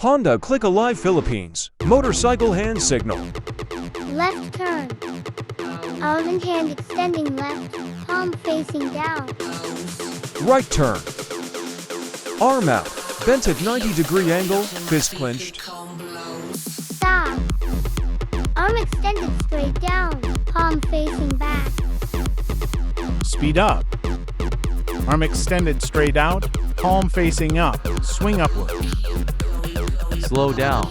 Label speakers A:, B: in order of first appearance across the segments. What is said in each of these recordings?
A: Honda Click Alive Philippines. Motorcycle hand signal.
B: Left turn. Arm and hand extending left, palm facing down.
A: Right turn. Arm out. Bent at 90-degree angle, fist clenched.
B: Stop. Arm extended straight down, palm facing back.
C: Speed up. Arm extended straight out, palm facing up, swing upward.
D: Slow down.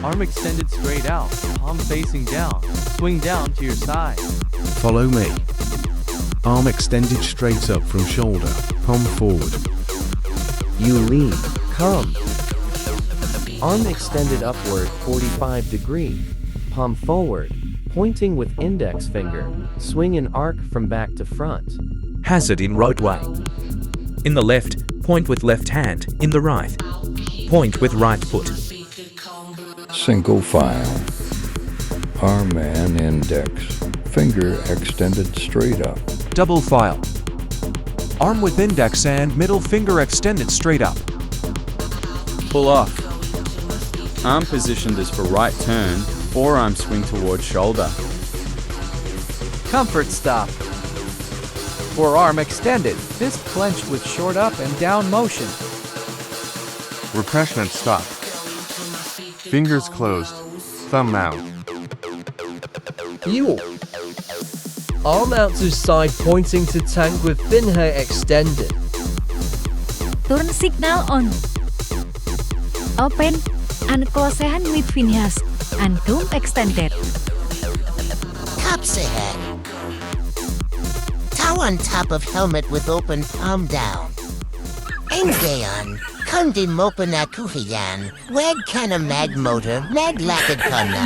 D: Arm extended straight out, palm facing down, swing down to your side.
E: Follow me. Arm extended straight up from shoulder, palm forward.
F: You lean, come. Arm extended upward 45 degree, palm forward, pointing with index finger, swing and arc from back to front.
G: Hazard in right way. In the left, point with left hand. In the right, point with right foot.
H: Single file. Arm and index. Finger extended straight up.
A: Double file. Arm with index and middle finger extended straight up.
I: Pull off. Arm positioned as for right turn, forearm swing towards shoulder.
D: Comfort stop. Forearm extended, fist clenched with short up and down motion.
J: Repression and stop. Fingers closed, thumb out.
F: You. Arm out to side pointing to tank with thin hair extended.
K: Turn signal on. Open and close hand with fingers and thumb extended.
L: Cups ahead. Toe on top of helmet with open palm down. Engayon, kundi mopa na kuhiyan, wag ka na mag motor, mag lakad ka na.